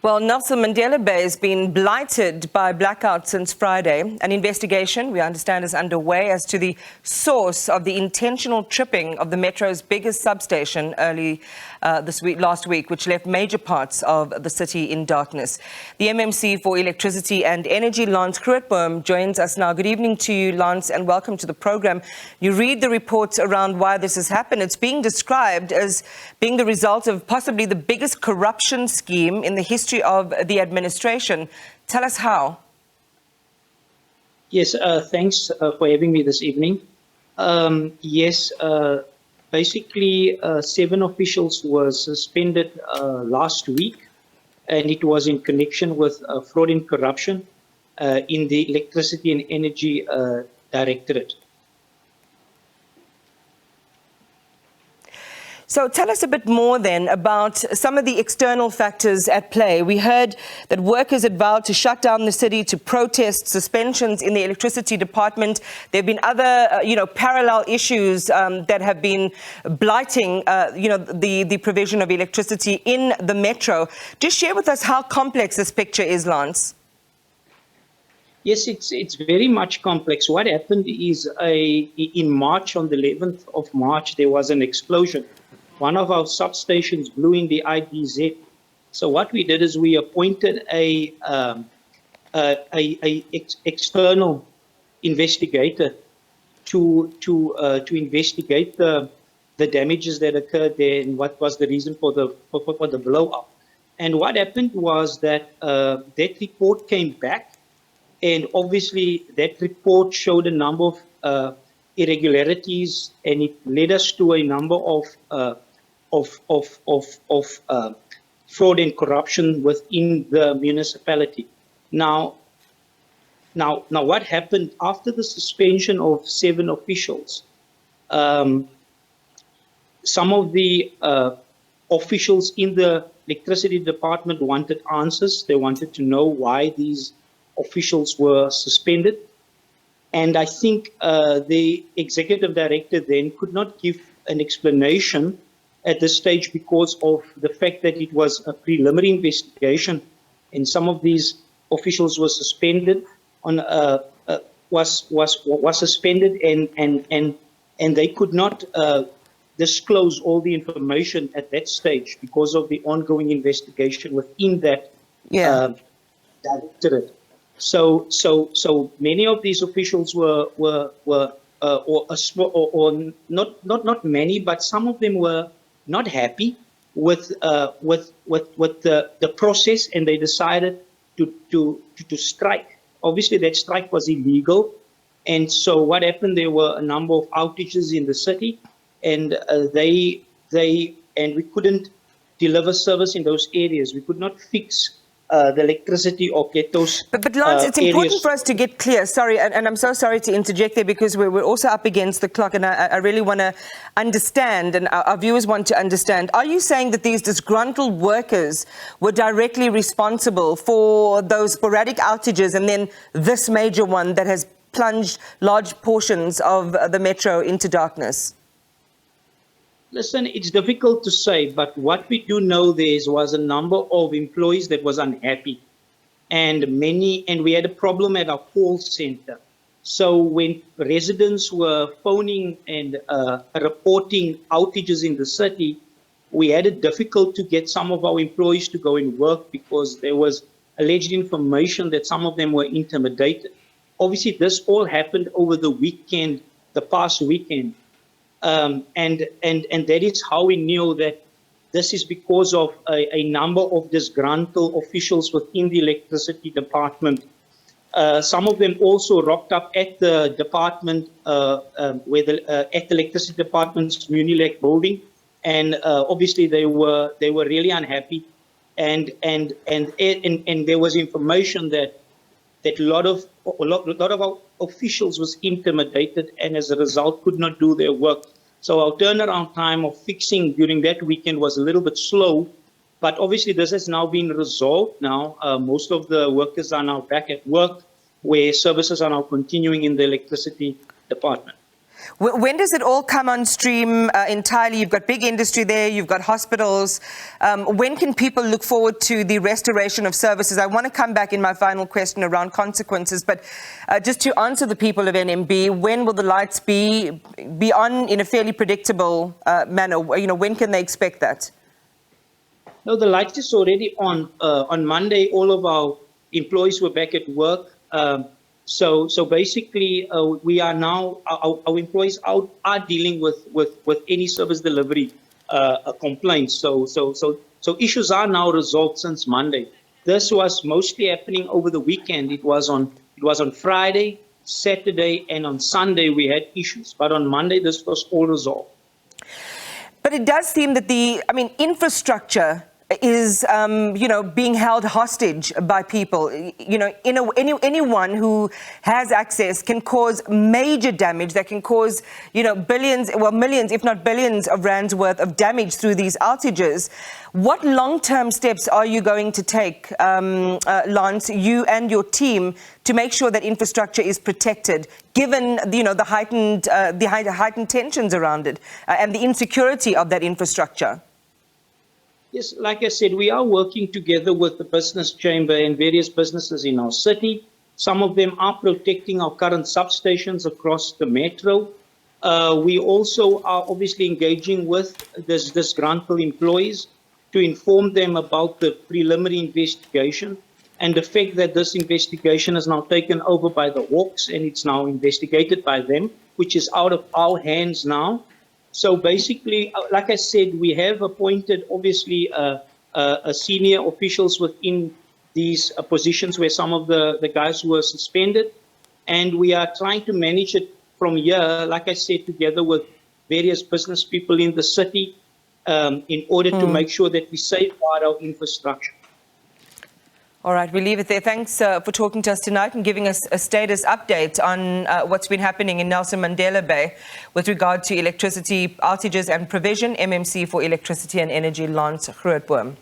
Well, Nelson, Mandela Bay has been blighted by blackouts since Friday. An investigation, we understand, is underway as to the source of the intentional tripping of the Metro's biggest substation early last week, which left major parts of the city in darkness. The MMC for Electricity and Energy, Lance Grootboom, joins us now. Good evening to you, Lance, and welcome to the program. You read the reports around why this has happened. It's being described as being the result of possibly the biggest corruption scheme in the history of the administration. Tell us how. Yes, thanks for having me this evening. Basically 7 officials were suspended last week, and it was in connection with fraud and corruption in the Electricity and Energy Directorate. So tell us a bit more then about some of the external factors at play. We heard that workers had vowed to shut down the city to protest suspensions in the electricity department. There have been other, parallel issues that have been blighting, the provision of electricity in the metro. Just share with us how complex this picture is, Lance. Yes, it's very much complex. What happened is in March, on the 11th of March, there was an explosion. One of our substations blew in the IDZ. So what we did is we appointed a external investigator to investigate the damages that occurred there and what was the reason for the blow up. And what happened was that that report came back, and obviously that report showed a number of irregularities, and it led us to a number of fraud and corruption within the municipality. Now, what happened after the suspension of 7 officials? Some of the officials in the electricity department wanted answers. They wanted to know why these officials were suspended. And I think the executive director then could not give an explanation at this stage because of the fact that it was a preliminary investigation, and some of these officials were suspended was suspended, and they could not disclose all the information at that stage because of the ongoing investigation within that directorate. So many of these officials were not many, but some of them were not happy with the process, and they decided to strike. Obviously, that strike was illegal, and so what happened? There were a number of outages in the city, and we couldn't deliver service in those areas. We could not fix the electricity or get those But Lance, it's important for us to get clear. Sorry, and I'm so sorry to interject there because we're also up against the clock, and I really want to understand, and our viewers want to understand. Are you saying that these disgruntled workers were directly responsible for those sporadic outages and then this major one that has plunged large portions of the metro into darkness? Listen, it's difficult to say, but what we do know was a number of employees that was unhappy, and we had a problem at our call center. So when residents were phoning and reporting outages in the city, we had it difficult to get some of our employees to go and work because there was alleged information that some of them were intimidated. Obviously, this all happened over the weekend, the past weekend. And that is how we knew that this is because of a number of disgruntled officials within the electricity department. Some of them also rocked up at the department, at the electricity department's Munilec building, and obviously they were really unhappy, and there was information that a lot of our officials was intimidated and as a result could not do their work. So our turnaround time of fixing during that weekend was a little bit slow, but obviously this has now been resolved now. Most of the workers are now back at work, where services are now continuing in the electricity department. When does it all come on stream entirely? You've got big industry there, you've got hospitals. When can people look forward to the restoration of services? I want to come back in my final question around consequences, but just to answer the people of NMB, when will the lights be on in a fairly predictable manner? When can they expect that? No, the light is already on. On Monday, all of our employees were back at work. So basically, we are now, our employees are dealing with any service delivery complaints. So issues are now resolved since Monday. This was mostly happening over the weekend. It was on Friday, Saturday, and on Sunday we had issues. But on Monday, this was all resolved. But it does seem that infrastructure is, being held hostage by people. Anyone who has access can cause major damage that can cause, billions, millions, if not billions of rands worth of damage through these outages. What long-term steps are you going to take, Lance, you and your team, to make sure that infrastructure is protected, given the heightened tensions around it and the insecurity of that infrastructure? Yes, like I said, we are working together with the business chamber and various businesses in our city. Some of them are protecting our current substations across the metro. We also are obviously engaging with disgruntled employees to inform them about the preliminary investigation and the fact that this investigation is now taken over by the Hawks and it's now investigated by them, which is out of our hands now. So basically, like I said, we have appointed, obviously, senior officials within these positions where some of the guys were suspended. And we are trying to manage it from here, like I said, together with various business people in the city in order to make sure that we safeguard our infrastructure. All right, we'll leave it there. Thanks for talking to us tonight and giving us a status update on what's been happening in Nelson Mandela Bay with regard to electricity outages and provision. MMC for Electricity and Energy, Lance Grootboom.